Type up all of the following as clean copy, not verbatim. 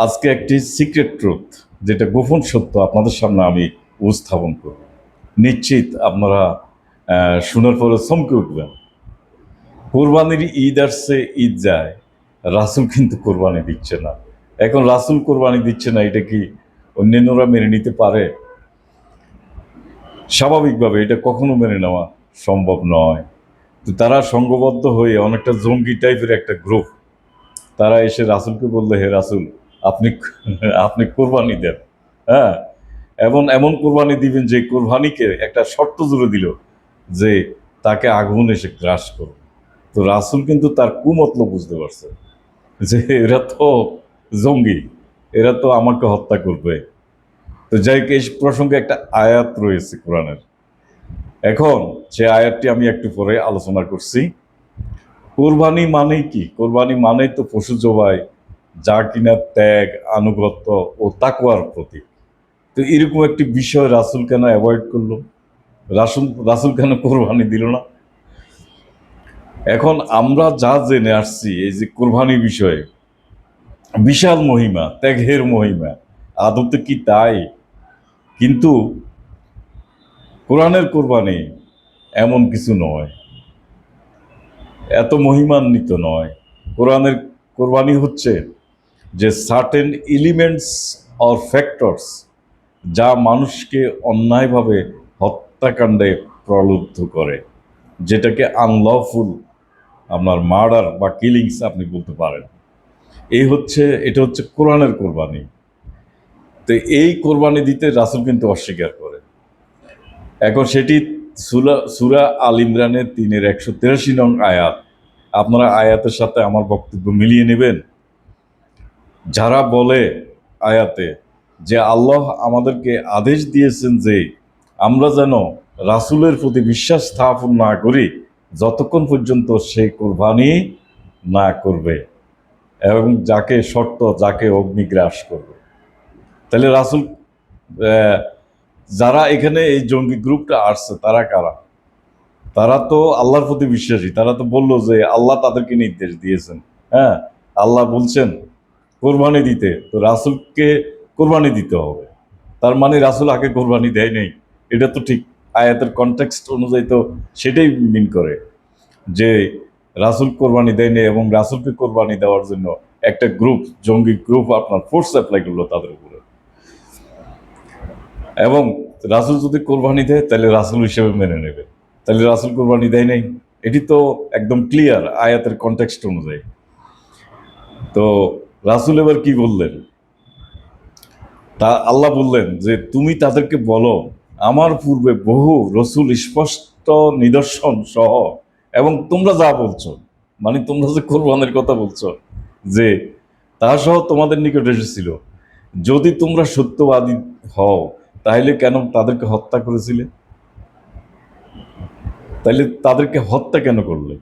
আজকে একটি secret truth, যেটা গোপন সত্য আপনাদের সামনে আমি উপস্থাপন করব। নিশ্চিত আপনারা শোনার পরে চমকে উঠবেন। কোরবানির ঈদ আসছে, ঈদ যায়, রাসূল কিন্তু কোরবানি দিচ্ছে না। এখন রাসূল কোরবানি দিচ্ছে না, এটা কি অন্যান্যরা মেনে নিতে পারে? স্বাভাবিকভাবে এটা কখনো মেনে নেওয়া সম্ভব নয়। তো তারা সংঘবদ্ধ হয়ে অনেকটা জঙ্গি টাইপের একটা গ্রুপ, তারা এসে রাসূলকে বললে, হে রাসূল, আপনি আপনি কোরবানি দেন। হ্যাঁ, এমন এমন কোরবানি দিবেন যে কোরবানিকে একটা শর্ত জুড়ে দিল যে তাকে আগুন এসে গ্রাস করবে। তো রাসূল কিন্তু তার কুমতলব বুঝতে পারছে যে এরা তো জঙ্গি, এরা তো আমাকে হত্যা করবে। তো যাই হোক, এই প্রসঙ্গে একটা আয়াত রয়েছে কোরআনের। এখন সে আয়াতটি আমি একটু পরে আলোচনা করছি। কোরবানি মানেই কি? কোরবানি মানেই তো পশু জবাই, যা কিনা ত্যাগ, আনুগত্য ও তাকওয়ার প্রতীক। তো এরকম একটি বিষয় রাসূল কেন অ্যাভয়েড করলো? রাসূল রাসূল কেন কোরবানি দিল না? এখন আমরা যা জেনে আসছি এই যে কোরবানি বিষয়ে, বিশাল মহিমা, ত্যাগের মহিমা, আদতে কি তাই? কিন্তু কোরআনের কোরবানি এমন কিছু নয়, এত মহিমান্বিত নয়। কোরআনের কোরবানি হচ্ছে যে সার্টেন এলিমেন্টস অর ফ্যাক্টরস, যা মানুষকে অন্যায়ভাবে হত্যাকাণ্ডে প্রলুব্ধ করে, যেটাকে আনলফুল আপনার মার্ডার বা কিলিংস আপনি বলতে পারেন। এটা হচ্ছে কোরআনের কোরবানি। তো এই কোরবানি দিতে রাসূল কিন্তু অস্বীকার করে। এখন সেটি সূরা আল ইমরানের 3-183 নং আয়াত। আপনারা আয়াতের সাথে আমার বক্তব্য মিলিয়ে নেবেন। যারা বলে আয়াতে যে আল্লাহ আমাদেরকে আদেশ দিয়েছেন যে আমরা যেন রাসূলের প্রতি বিশ্বাস স্থাপন না করি যতক্ষণ পর্যন্ত সে কোরবানি না করবে, এবং যাকে অগ্নিগ্রাস করবে। তাহলে রাসূল, আহ, যারা এখানে এই জঙ্গি গ্রুপটা আসছে তারা কারা? তারা তো আল্লাহর প্রতি বিশ্বাসী। তারা তো বললো যে আল্লাহ তাদেরকে নির্দেশ দিয়েছেন। হ্যাঁ, আল্লাহ বলছেন কোরবানি দিতে, তো রাসূলকে কোরবানি দিতে হবে। তার মানে রাসূল আগে কোরবানি দেয় নাই, এটা তো ঠিক আয়াতের কনটেক্সট অনুযায়ী তো সেটাই মিন করে যে রাসূল কোরবানি দেয়নি, এবং রাসূলকে কোরবানি দেওয়ার জন্য একটা গ্রুপ, জঙ্গি গ্রুপ আপনার ফোর্স অ্যাপ্লাই করলো তাদের উপরে। এবং রাসূল যদি কোরবানি দেয় তাহলে রাসূল হিসেবে মেনে নেবে। তাহলে রাসূল কোরবানি দেয় নাই, এটি তো একদম ক্লিয়ার আয়াতের কনটেক্সট অনুযায়ী। তো রাসূল এবার কি বললেন? তা আল্লাহ বললেন যে তুমি তাদেরকে বলো, আমার পূর্বে বহু রসূল স্পষ্ট নিদর্শন সহ, এবং তোমরা যা বলছো, মানে তোমরা যে কোরবানের কথা বলছো, যে তা সহ তোমাদের নিকট এসেছিল। যদি তোমরা সত্যবাদী হও তাহলে কেন তাদেরকে হত্যা করেছিলে? তাইলে তাদেরকে হত্যা কেন করলে?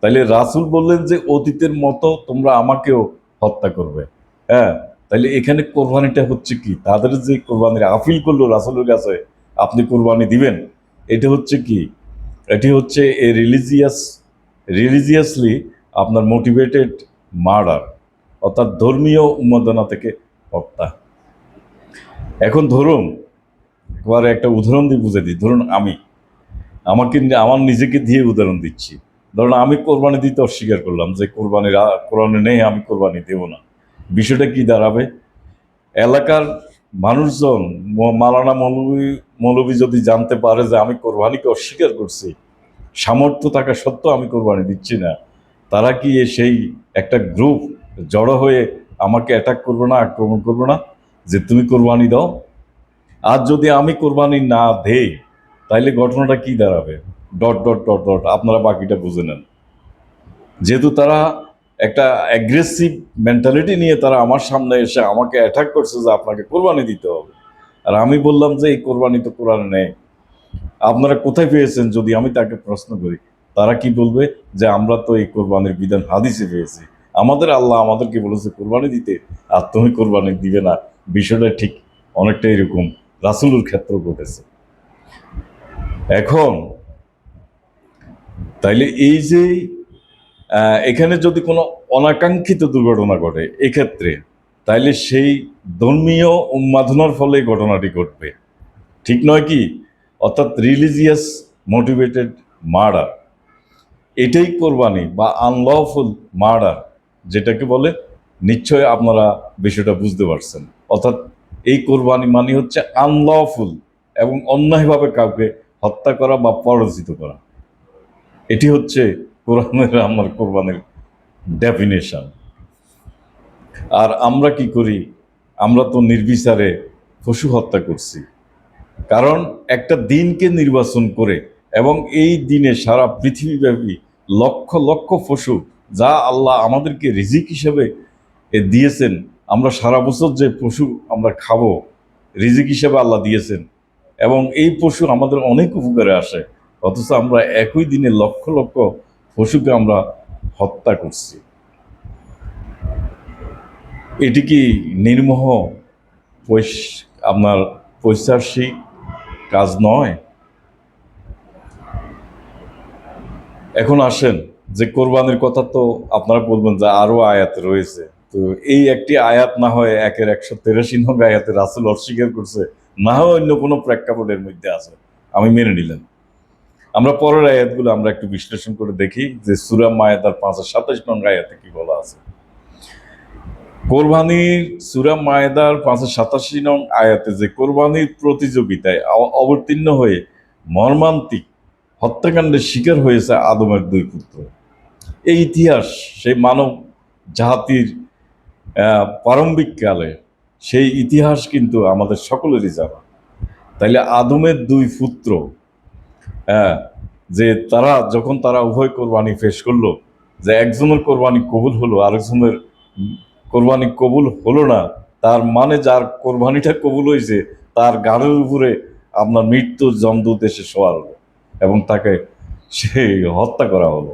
তাইলে রাসূল বললেন যে অতীতের মতো তোমরা আমাকেও হত্যা করবে। হ্যাঁ, তাইলে এখানে কোরবানিটা হচ্ছে কি? তাদের যে কোরবানির আপিল করলো রাসূলের কাছে, আপনি কোরবানি দিবেন, এটা হচ্ছে কি? এটি হচ্ছে এ রিলিজিয়াসলি আপনার মোটিভেটেড মার্ডার, অর্থাৎ ধর্মীয় উন্মাদনা থেকে হত্যা। এখন ধরুন, একবারে একটা উদাহরণ দিয়ে বুঝে দিই। ধরুন আমার নিজেকে দিয়ে উদাহরণ দিচ্ছি। ধরুন আমি কোরবানি দিতে অস্বীকার করলাম যে কোরআনে নেই, আমি কোরবানি দেব না। বিষয়টা কি দাঁড়াবে? এলাকার মানুষজন, মাওলানা মৌলভী যদি জানতে পারে যে আমি কোরবানিকে অস্বীকার করছি, সামর্থ্য থাকা সত্ত্বেও আমি কোরবানি দিচ্ছি না, তারা কি সেই একটা গ্রুপ জড়ো হয়ে আমাকে অ্যাটাক করবে না, আক্রমণ করবে না যে তুমি কোরবানি দাও? আর যদি আমি কোরবানি না দেই তাইলে ঘটনাটা কি দাঁড়াবে? ডট ডট ডট ডট, আপনারা বাকিটা বুঝে নেন। যেহেতু তারা একটা অ্যাগ্রেসিভ মেন্টালিটি নিয়ে তারা আমার সামনে এসে আমাকে অ্যাটাক করছে যে আপনাকে কোরবানি দিতে হবে, আর আমি বললাম যে এই কোরবানি তো কোরআনে নেই, আপনারা কোথায় পেয়েছেন? যদি আমি তাকে প্রশ্ন করি, তারা কি বলবে? যে আমরা তো এই কোরবানির বিধান হাদিসে পেয়েছি, আমাদের আল্লাহ আমাদেরকে বলেছে কোরবানি দিতে, আর তুমি কোরবানি দিবে না। বিষয়টা ঠিক অনেকটা এরকম রাসূলের ক্ষেত্র ঘটেছে। এখন তাইলে এই যে এখানে যদি কোনো অনাকাঙ্ক্ষিত দুর্ঘটনা ঘটে এক্ষেত্রে, তাইলে সেই ধর্মীয় উন্মাদনার ফলে এই ঘটনাটি ঘটবে, ঠিক নয় কি? অর্থাৎ রিলিজিয়াস মোটিভেটেড মার্ডার, এটাই কোরবানি বা আনলফুল মার্ডার যেটাকে বলে। নিশ্চয় আপনারা বিষয়টা বুঝতে পারছেন। অর্থাৎ এই কোরবানি মানে হচ্ছে আনলফুল এবং অন্যায়ভাবে কাউকে হত্যা করা বা পরাজিত করা। এটি হচ্ছে কোরআনের আমার কোরবানির ডেফিনেশন। আর আমরা কি করি? আমরা তো নির্বিচারে পশু হত্যা করছি, কারণ একটা দিনকে নির্বাচন করে এবং এই দিনে সারা পৃথিবীব্যাপী লক্ষ লক্ষ পশু, যা আল্লাহ আমাদেরকে রিজিক হিসেবে দিয়েছেন। আমরা সারা বছর যে পশু আমরা খাবো, রিজিক হিসেবে আল্লাহ দিয়েছেন, এবং এই পশু আমাদের অনেক উপকারে আসে। অথচ আমরা একই দিনে লক্ষ লক্ষ পশুকে আমরা হত্যা করছি। এটি কি নির্মোহ আপনার পৈশাচিক কাজ নয়? এখন আসেন যে কোরবানির কথা তো আপনারা বলবেন যে আরো আয়াত রয়েছে, তো এই একটি আয়াত না হয় 183 নং আয়াতে রাসূল অস্বীকার করছে, না হয় অন্য কোনো প্রেক্ষাপটের মধ্যে আছে, আমি মেনে নিলাম। আমরা পরের আয়াতগুলো আমরা একটু বিশ্লেষণ করে দেখি যে সূরা মায়েদার 527 নং আয়াতে কি বলা আছে। কোরবানির সূরা মায়েদার 587 নং আয়াতে যে কোরবানির প্রতিযোগিতায় অবতীর্ণ হয়ে মর্মান্তিক হত্যাকাণ্ডের শিকার হয়েছে আদমের দুই পুত্র। এই ইতিহাস সেই মানব জাতির প্রারম্ভিক কালে, সেই ইতিহাস কিন্তু আমাদের সকলেরই জানা। তাইলে আদমের দুই পুত্র, হ্যাঁ, যে যখন তারা উভয় কোরবানি পেশ করলো, যে একজনের কোরবানি কবুল হলো, আরেকজনের কোরবানি কবুল হলো না, তার মানে যার কোরবানিটা কবুল হয়েছে তার গাড়ির উপরে আপনার মৃত্যুর যমদূত এসে শোয়া হলো এবং তাকে সে হত্যা করা হলো।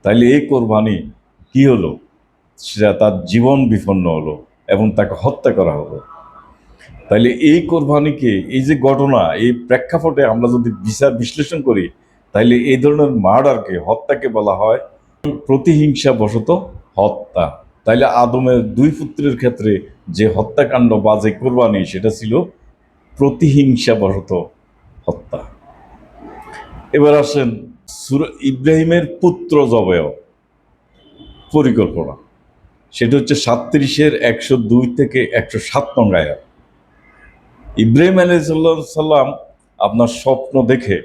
তাইলে এই কোরবানি কি হলো? সেটা তার জীবন বিপন্ন হলো এবং তাকে হত্যা করা হলো। তাইলে এই কোরবানিকে, এই যে ঘটনা, এই প্রেক্ষাপটে আমরা যদি বিচার বিশ্লেষণ করি, তাইলে এই ধরনের মার্ডারকে, হত্যাকে বলা হয় প্রতিহিংসা বশত হত্যা। তাইলে আদমের দুই পুত্রের ক্ষেত্রে যে হত্যাকাণ্ড বা যে কোরবানি, সেটা ছিল প্রতিহিংসা বশত হত্যা। এবার আসেন সূরা ইব্রাহিমের পুত্র জবাই পরিকল্পনা, সেটা হচ্ছে 37-এর 102 থেকে 107 নং আয়াত। ইব্রাহিম আলাইহিসসালাম আপনার স্বপ্ন দেখে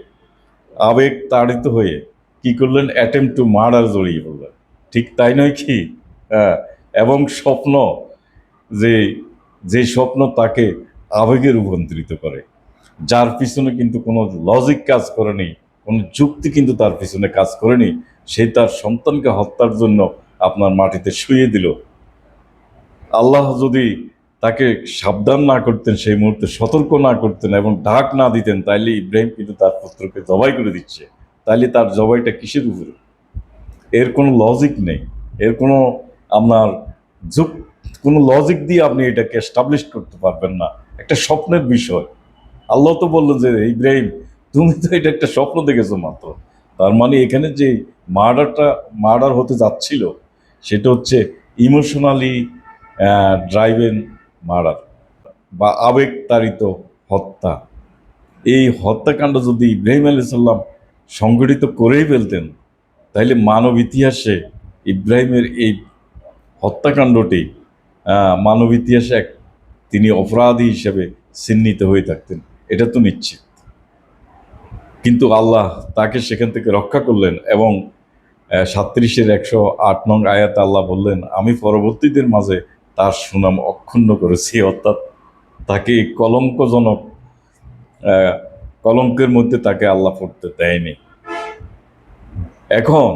আবেগ তাড়িত হয়ে কি করলেন? অ্যাটেম্প টু মার্ডার জড়িয়ে পড়লেন, ঠিক তাই নয় কি? হ্যাঁ। এবং স্বপ্ন, যে যে স্বপ্ন তাকে আবেগে রূপান্তরিত করে, যার পিছনে কিন্তু কোনো লজিক কাজ করেনি, কোনো যুক্তি কিন্তু তার পিছনে কাজ করেনি, সে তার সন্তানকে হত্যার জন্য আপনার মাটিতে শুইয়ে দিল। আল্লাহ যদি তাকে সাবধান না করতেন, সেই মুহূর্তে সতর্ক না করতেন এবং ডাক না দিতেন, তাইলে ইব্রাহিম কিন্তু তার পুত্রকে জবাই করে দিচ্ছে। তাইলে তার জবাইটা কিসের উপরে? এর কোনো লজিক নেই, এর কোনো আপনার যুক কোনো লজিক দিয়ে আপনি এটাকে এস্টাবলিশ করতে পারবেন না। একটা স্বপ্নের বিষয়। আল্লাহ তো বললেন যে ইব্রাহিম, তুমি তো এটা একটা স্বপ্ন দেখেছো মাত্র। তার মানে এখানে যে মার্ডার হতে যাচ্ছিল, সেটা হচ্ছে ইমোশনালি ড্রাইভেন মার্ডার বা আবেগ তাড়িত হত্যা। এই হত্যাকাণ্ড যদি ইব্রাহিম আলাইহিস সালাম সংগঠিত করেই ফেলতেন, তাইলে মানব ইতিহাসে ইব্রাহিমের এই হত্যাকাণ্ডটি মানব ইতিহাসে তিনি অপরাধী হিসেবে চিহ্নিত হয়ে থাকতেন, এটা তো নিশ্চিত। কিন্তু আল্লাহ তাকে সেখান থেকে রক্ষা করলেন এবং 37-এর 108 নং আয়াতে আল্লাহ বললেন, আমি পরবর্তীদের মাঝে তার সুনাম অক্ষুণ্ণ করেছি। অর্থাৎ তাকে কলঙ্কজনক কলঙ্কের মধ্যে তাকে আল্লাহ পড়তে দেয়নি। এখন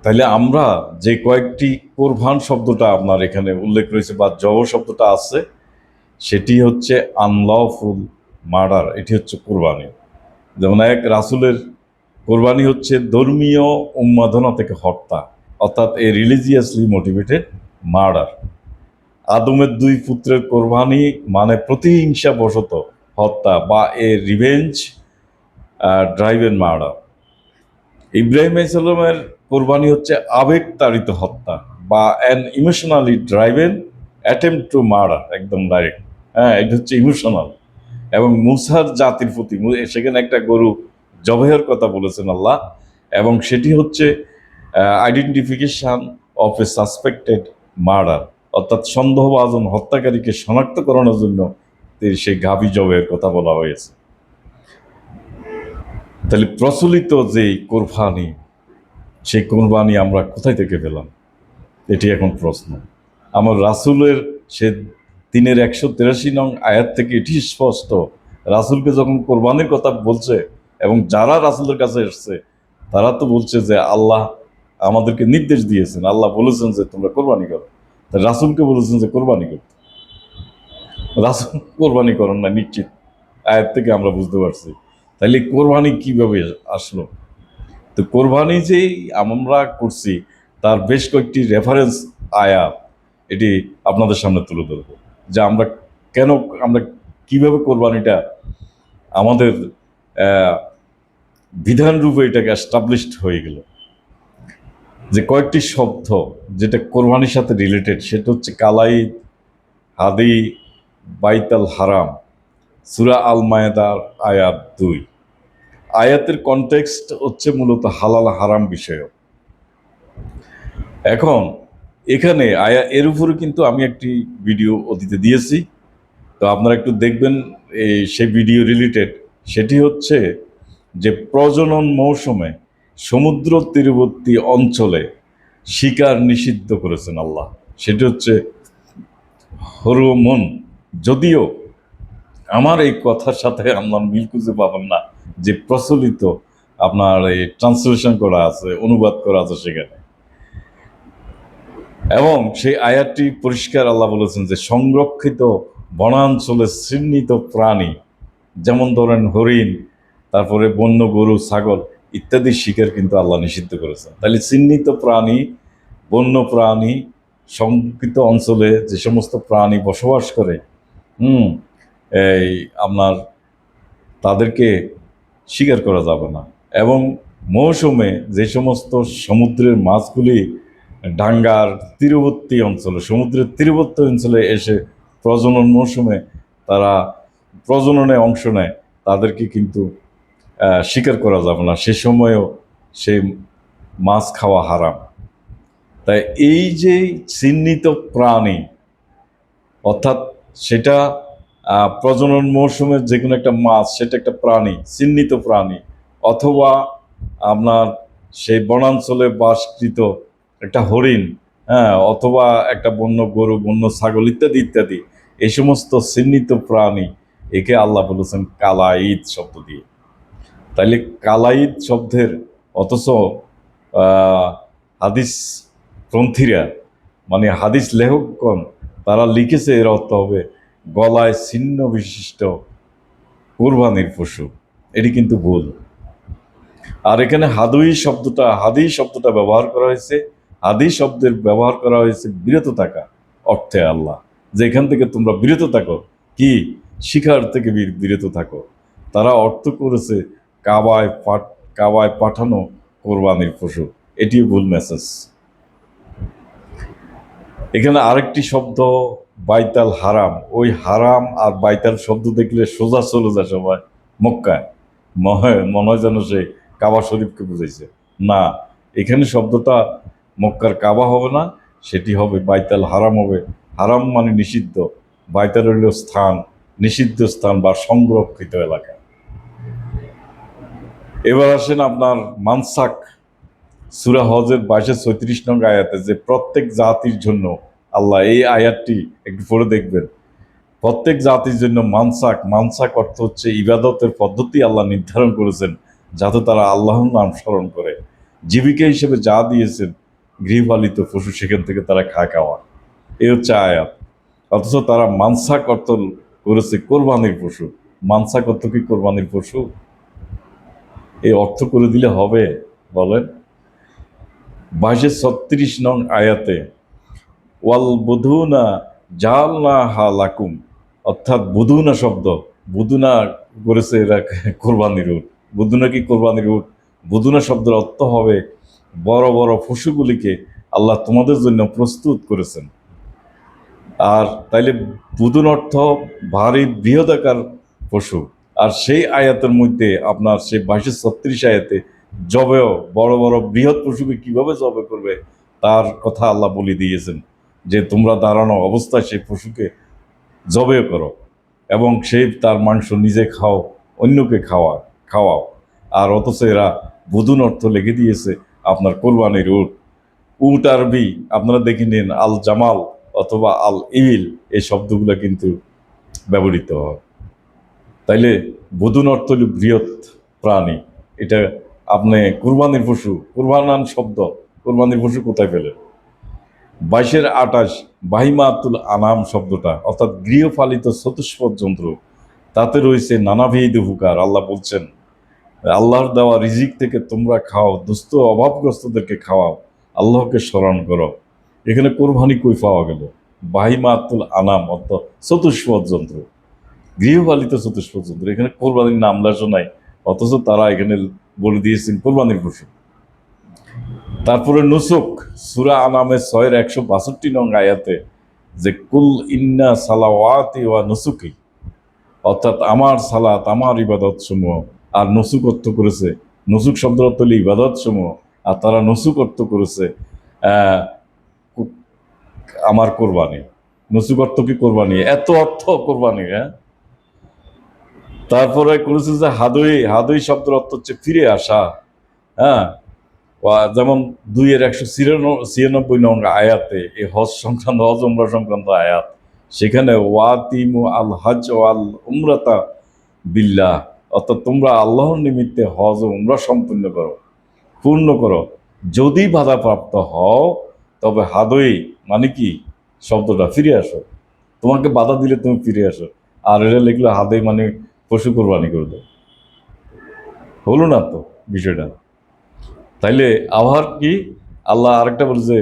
তাহলে আমরা যে কয়েকটি কোরবান শব্দটা আপনার এখানে উল্লেখ রয়েছে বা জব শব্দটা আছে, সেটি হচ্ছে আনলফুল মার্ডার, এটি হচ্ছে কোরবানি। যেমন এক রাসূলের কোরবানি হচ্ছে ধর্মীয় উন্মাদনা থেকে হত্যা, অর্থাৎ এ রিলিজিয়াসলি মোটিভেটেড মার্ডার। আদমের দুই পুত্রের কোরবানি মানে প্রতিহিংসা বশত হত্যা বা a revenge driven murder. Ibrahim আলাইহিসসালামের কোরবানি হচ্ছে আবেগ তাড়িত হত্যা বা an emotionally driven attempt to murder, একদম ডাইরেক্ট। হ্যাঁ, এটা হচ্ছে ইমোশনাল। এবং মুসার জাতির প্রতি সেখানে একটা গরু জবাইয়ের কথা বলেছেন আল্লাহ, এবং সেটি হচ্ছে identification of A suspected murder, অর্থাৎ সন্দেহভাজন হত্যাকারীকে শনাক্ত করানোর জন্য সেই গাভী জবাইয়ের কথা বলা হয়েছে। তাহলে প্রচলিত যে কোরবানি, সেই কোরবানি আমরা কোথায় থেকে পেলাম, এটি এখন প্রশ্ন। আমার রাসূলের সে 183 নং আয়াত থেকে এটি স্পষ্ট, রাসূলকে যখন কোরবানির কথা বলছে এবং যারা রাসূলের কাছে এসছে তারা তো বলছে যে আল্লাহ আমাদেরকে নির্দেশ দিয়েছেন, আল্লাহ বলেছেন যে তোমরা কোরবানি করো। তা রাসূলকে বলেছেন যে কোরবানি করতে, রাসূল কোরবানি করেন না নিশ্চিত, আয়াত থেকে আমরা বুঝতে পারছি। তাহলে কোরবানি কিভাবে আসলো? তো কোরবানি যেই আমরা করছি তার বেশ কয়েকটি রেফারেন্স আয়াত এটি আপনাদের সামনে তুলে ধরবো, যে আমরা কেন, আমরা কিভাবে কোরবানিটা আমাদের বিধান রূপে এটাকে এস্টাবলিশড হয়ে গেল। যে কয়েকটি শব্দ যেটা কোরবানির সাথে রিলেটেড, সেটা হচ্ছে কালাইদ, হাদি, বাইতাল হারাম, সূরা আল মায়েদার আয়াত 2। আয়াতের কনটেক্সট হচ্ছে মূলত হালাল হারাম বিষয়ক। এখন এখানে এর উপরে কিন্তু আমি একটি ভিডিও অতীতে দিয়েছি, তো আপনারা একটু দেখবেন সেই ভিডিও রিলেটেড। সেটি হচ্ছে যে প্রজনন মৌসুমে সমুদ্র তীরবর্তী অঞ্চলে শিকার নিষিদ্ধ করেছেন আল্লাহ। সেটি হচ্ছে হরমোন। যদিও আমার এই কথার সাথে আপনার মিল খুঁজে পাবেন না যে প্রচলিত আপনার এই ট্রান্সলেশন করা আছে, অনুবাদ করা আছে সেখানে। এবং সেই আয়াতটি পরিষ্কার আল্লাহ বলেছেন যে সংরক্ষিত বনাঞ্চলে চিহ্নিত প্রাণী, যেমন ধরেন হরিণ, তারপরে বন্য গরু, ছাগল ইত্যাদি শিকার কিন্তু আল্লাহ নিষিদ্ধ করেছেন। তাহলে চিহ্নিত প্রাণী, বন্য প্রাণী, সংরক্ষিত অঞ্চলে যে সমস্ত প্রাণী বসবাস করে, এই আপনার তাদেরকে শিকার করা যাবে না। এবং মৌসুমে যে সমস্ত সমুদ্রের মাছগুলি ডাঙ্গার তীরবর্তী অঞ্চলে, সমুদ্রের তীরবর্তী অঞ্চলে এসে প্রজনন মৌসুমে তারা প্রজননে অংশ নেয়, তাদেরকে কিন্তু শিকার করা যাবে না, সে সময়ও সেই মাছ খাওয়া হারাম। তাই এই যে চিহ্নিত প্রাণী, অর্থাৎ সেটা প্রজনন মৌসুমের যে কোনো একটা মাছ, সেটা একটা প্রাণী, চিহ্নিত প্রাণী, অথবা আপনার সেই বনাঞ্চলে বাসকৃত একটা হরিণ, হ্যাঁ, অথবা একটা বন্য গরু, বন্য ছাগল ইত্যাদি ইত্যাদি, এই সমস্ত চিহ্নিত প্রাণী, একে আল্লাহ বলেছেন কালাইদ শব্দ দিয়ে। তাইলে কালাইদ শব্দের, অথচ হাদিস গ্রন্থীরা, মানে হাদিস লেখকগণ, তারা লিখেছে এর অর্থ হবে গলায় ছিন্ন বিশিষ্ট কোরবানির পশু। এটি কিন্তু ভুল। আর এখানে হাদি শব্দটা ব্যবহার করা হয়েছে, হাদি শব্দের ব্যবহার করা হয়েছে বিরত থাকা অর্থে আল্লাহ, যে এখান থেকে তোমরা বিরত থাকো, কি শিকার থেকে বিরত থাকো। তারা অর্থ করেছে কাবায় পাঠানো কোরবানির পশু। এটি ভুল মেসেজ। এখানে আরেকটি শব্দ বাইতাল হারাম, ওই হারাম আর বাইতাল শব্দ দেখলে সোজা চলে যায় সবাই মক্কায়, মনে হয় যেন সে কাবা শরীফকে বুঝাইছে। না, এখানে শব্দটা মক্কার কাবা হবে না, সেটি হবে বাইতাল হারাম হবে। হারাম মানে নিষিদ্ধ, বাইতাল হইল স্থান, নিষিদ্ধ স্থান বা সংরক্ষিত এলাকা। এবার আসেন আপনার মানসাক, সূরা হজের 2236 নং আয়াতে, যে প্রত্যেক জাতির জন্য আল্লাহ, এই আয়াতটি একটু পড়ে দেখবেন, প্রত্যেক জাতির জন্য মানসাক অর্থ হচ্ছে ইবাদতের পদ্ধতি আল্লাহ নির্ধারণ করেছেন, যাতে তারা আল্লাহর নাম স্মরণ করে। জীবিকা হিসেবে যা দিয়েছেন গৃহপালিত পশু, সেখান থেকে তারা খাওয়া, এই হচ্ছে আয়াত। অথচ তারা মানসাক অর্থ করেছে কোরবানির পশু। মানসাক অর্থ কি কোরবানির পশু? এই অর্থ করে দিলে হবে? বলেন। 2236 নং আয়াতে ওয়াল বুধুনা জালনা হালাকুম, অর্থাৎ বুধুনা শব্দ, বুধুনা করেছে এরা কোরবানির উট। বুধুনা কি কোরবানির উট? বুধুনা শব্দের অর্থ হবে বড় বড় পশুগুলিকে আল্লাহ তোমাদের জন্য প্রস্তুত করেছেন। আর তাইলে বুদুন অর্থ ভারী বৃহদাকার পশু। আর সেই আয়াতের মধ্যে আপনার সেই 2236 আয়াতে জবেও বড় বড় বৃহৎ পশুকে কিভাবে জবে করবে তার কথা আল্লাহ বলে দিয়েছেন, যে তোমরা দাঁড়ানো অবস্থায় সেই পশুকে জবে করো এবং সেই তার মাংস নিজে খাও, অন্যকে খাওয়াও। আর অথচ এরা বুদুন অর্থ লিখে দিয়েছে আপনার কোরবানির উট। উট আরবি আপনারা দেখে নিন, আল জামাল অথবা আল ইবিল, এই শব্দগুলো কিন্তু ব্যবহৃত হয়। তাইলে বদুন অর্থ হল বৃহৎ প্রাণী। এটা আপনি কুরবানির পশু, কুরবানান শব্দ, কুরবানির পশু কোথায় পেলেন? 22-28 বাহিমাতুল আনাম শব্দটা অর্থাৎ গৃহপালিত চতুষ্পদ যন্ত্র, তাতে রয়েছে নানাবিধ হুকার। আল্লাহ বলছেন আল্লাহর দেওয়া রিজিক থেকে তোমরা খাও, দুস্থ অভাবগ্রস্তদেরকে খাওয়াও, আল্লাহকে স্মরণ করো। এখানে কোরবানি কই পাওয়া গেল? বাহিমাতুল আনাম অর্থাৎ চতুষ্পদ যন্ত্র, গৃহপালিত চতুষ্পদ যন্ত্র, এখানে কোরবানির নাম লেখা নাই, অথচ তারা এখানে বলে দিয়েছেন কোরবানির পশু। তারপরে নুসুক, সূরা আনামের 6-162 নং আয়াতে যে কুল ইন্না সালাওয়াতি ওয়া নুসুকি, অর্থাৎ আমার সালাত, আমার ইবাদত সমূহ। আর নসুক অর্থ করেছে, নসুক শব্দের অর্থ হল ইবাদত সমূহ, আর তারা নসুক অর্থ করেছে আহ, আমার কোরবানি। নসুক অর্থ কি? কোরবানি। এত অর্থ কোরবানি, হ্যাঁ। তারপরে করেছে যে হাদই, হাদই শব্দের অর্থ হচ্ছে ফিরে আসা, হ্যাঁ। যেমন 2-196 নং আয়াতে এই হজ সংক্রান্ত, হজ উমরা সংক্রান্ত আয়াত, সেখানে ওয়াতিমু আল হজ ওয়াল উমরাতা বিল্লাহ, অর্থাৎ তোমরা আল্লাহর নিমিত্তে হজ ও উমরা সম্পূর্ণ করো, পূর্ণ করো, যদি বাধাপ্রাপ্ত হও তবে হাদই মানে কি শব্দটা ফিরে আসো, তোমাকে বাধা দিলে তুমি ফিরে আসো। আর এটা লিখলো হাদই মানে পশু কোরবানি করে দাও, হলো না তো বিষয়টা। তাইলে আবার কি আল্লাহ আরেকটা বলছে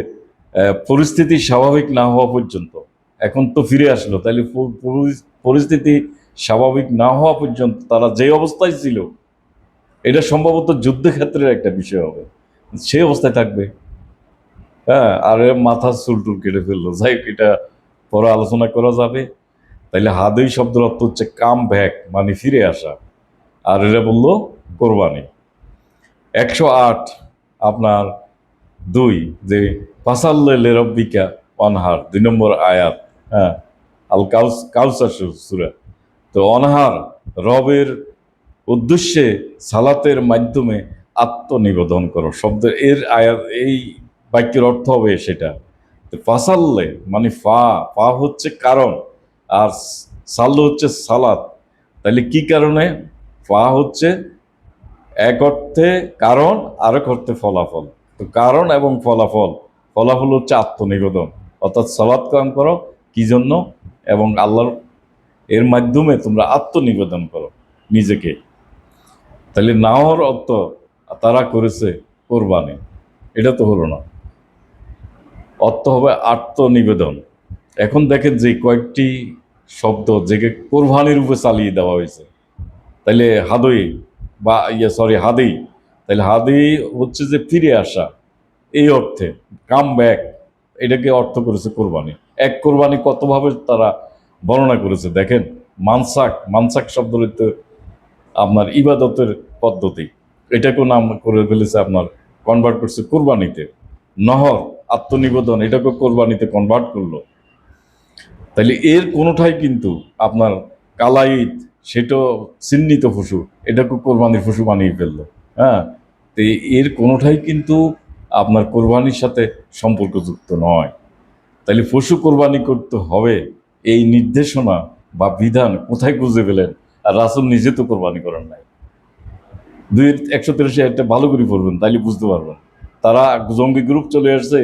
পরিস্থিতি স্বাভাবিক না হওয়া পর্যন্ত, এখন তো ফিরে আসলো, তাইলে পরিস্থিতি স্বাভাবিক না হওয়া পর্যন্ত তারা যে অবস্থায় ছিল, এটা সম্ভবত যুদ্ধক্ষেত্রের একটা বিষয় হবে, সেই অবস্থায় থাকবে। হ্যাঁ, আর মাথার চুল টুল কেটে ফেললো, যাই হোক, এটা পরে আলোচনা করা যাবে। তাইলে হাদই শব্দের অর্থ হচ্ছে কাম ব্যাক, মানে ফিরে আসা। আর এরা বললো কোরবানি। 108 আপনার 2 যে ফাসাল্লে রব্বিকা অনহার, 2 নম্বর আয়াত, হ্যাঁ, আল কাউসার সূরা। তো অনহার, রবের উদ্দেশ্যে সালাতের মাধ্যমে আত্মনিবেদন করো শব্দের এর আয়াত, এই বাক্যের অর্থ হবে সেটা। তো ফাসাল্লে মানে ফা, ফা হচ্ছে কারণ, আর সাল্লু হচ্ছে সালাত। তাহলে কি কারণে? ফা হচ্ছে এক অর্থে কারণ, আরেক অর্থে ফলাফল। তো কারণ এবং ফলাফল, ফলাফল হচ্ছে আত্মনিবেদন, অর্থাৎ সালাত কায়েম করো কি জন্য? এবং আল্লাহর এর মাধ্যমে তোমরা আত্মনিবেদন করো নিজেকে। তাহলে নাওয়ার অর্থ তারা করেছে কোরবানি, এটা তো হলো না, অর্থ হবে আত্মনিবেদন। এখন দেখেন যে কয়েকটি শব্দ যে কোরবানির রূপে চালিয়ে দেওয়া হয়েছে। তাইলে হাদই বা হাদি, তাহলে হাদি হচ্ছে যে ফিরে আসা, এই অর্থে কাম ব্যাক, এটাকে অর্থ করেছে কোরবানি। এক কোরবানি কতভাবে তারা বর্ণনা করেছে দেখেন। মানসাক, মানসাক শব্দ হইতে আপনার ইবাদতের পদ্ধতি, এটাকেও নাম করে ফেলেছে আপনার, কনভার্ট করছে কোরবানিতে। নহর, আত্মনিবেদন, এটাকে কোরবানিতে কনভার্ট করলো। তাহলে এর কোনোটাই কিন্তু আপনার কালাইদ, সেটাও চিহ্নিত পশু, এটাকে কোরবানির পশু বানিয়ে ফেললো, হ্যাঁ। তো এর কোনোটাই কিন্তু আপনার কোরবানির সাথে সম্পর্কযুক্ত নয়। তাহলে পশু কোরবানি করতে হবে, এই নির্দেশনা বা বিধান কোথায় খুঁজে পেলেন? আর রাসূল নিজে তো কোরবানি করেন নাই। 183 একটা ভালো করে পড়বেন, তাইলে বুঝতে পারবেন। তারা জঙ্গি গ্রুপ চলে আসছে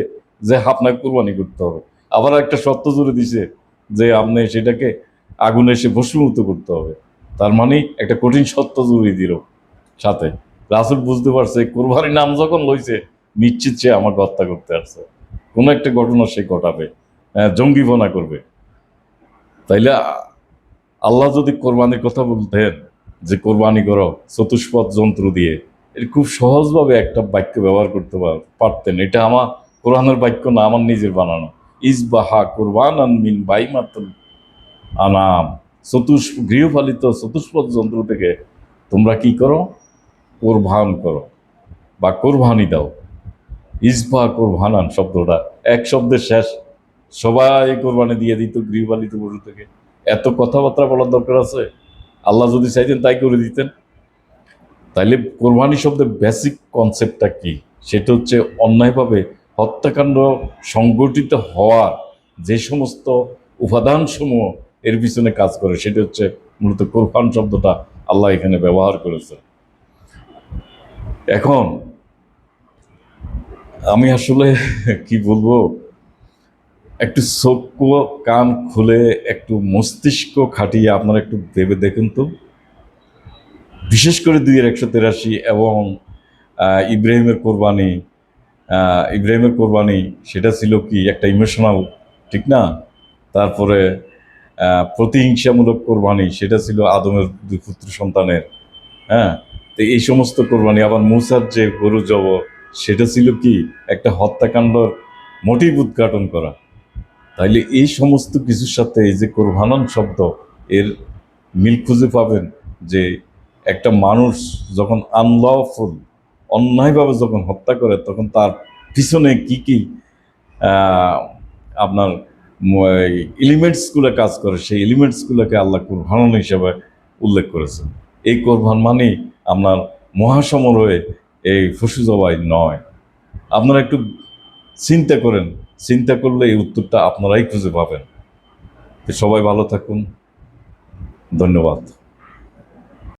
যে আপনাকে কোরবানি করতে হবে, আবার একটা শর্ত জুড়ে দিছে যে আপনি সেটাকে আগুনে এসে ভস্মীভূত করতে হবে। তার মানে একটা কঠিন শর্ত জুড়ে দিল সাথে। রাসূল বুঝতে পারছে কোরবানির নাম যখন লইছে, নিশ্চিত সে আমাকে হত্যা করতে আসছে, কোনো একটা ঘটনা সে ঘটাবে, জঙ্গিপনা করবে। তাইলে আল্লাহ যদি কোরবানির কথা বলতেন যে কোরবানি করো চতুষ্পদ যন্ত্র দিয়ে, এর খুব সহজভাবে একটা বাক্য ব্যবহার করতে পারতেন। এটা আমার কোরআনের বাক্য না, আমার নিজের বানানো। ইসবাহা কুরবানান মিন বাইমাতুল আনাম, গৃহপালিত চতুষ্পদ জন্তু থেকে তোমরা কি করো? কোরবান করো বা কোরবানি দাও। ইসবাহ কোরবানান শব্দটা এক শব্দের শেষ, সবাই কোরবানি দিয়ে দিত গৃহপালিত পশু থেকে। এত কথাবার্তা বলার দরকার আছে? আল্লাহ যদি চাইতেন তাই করে দিতেন। তাইলে কোরবানি শব্দের বেসিক কনসেপ্টটা কি? সেটা হচ্ছে অন্যায়ভাবে হত্যাকাণ্ড সংগঠিত হওয়ার যে সমস্ত উপাদানসমূহ এর পিছনে কাজ করে, সেটা হচ্ছে মূলত কোরবান শব্দটা আল্লাহ এখানে ব্যবহার করেছে। এখন আমি আসলে কি বলবো, একটু চোখ কান খুলে একটু মস্তিষ্ক খাটিয়ে আপনারা একটু ভেবে দেখুন তো, বিশেষ করে 2-183 এবং ইব্রাহিমের কোরবানি। ইব্রাহিমের কোরবানি সেটা ছিল কি একটা ইমোশনাল, ঠিক না? তারপরে প্রতিহিংসামূলক কোরবানি, সেটা ছিল আদমের 2 পুত্র সন্তানের। হ্যাঁ, তো এই সমস্ত কোরবানি, আবার মূসার যে গরু জব, সেটা ছিল কি একটা হত্যাকাণ্ডর মোটিভ উদ্ঘাটন করা। তাইলে এই সমস্ত কিছুর সাথে এই যে কোরবানান শব্দ, এর মিল খুঁজে পাবেন যে একটা মানুষ যখন আনলফুল, অন্যায়ভাবে যখন হত্যা করে, তখন তার পিছনে কি কি আহ, আপনার এলিমেন্টসগুলো কাজ করে, সেই এলিমেন্টসগুলোকে আল্লাহ কোরবান হিসেবে উল্লেখ করেছেন। এই কোরবান মানেই আপনার মহাসমারোহে এই পশু জবাই নয়। আপনারা একটু চিন্তা করেন, চিন্তা করলে এই উত্তরটা আপনারাই খুঁজে পাবেন। তো সবাই ভালো থাকুন, ধন্যবাদ।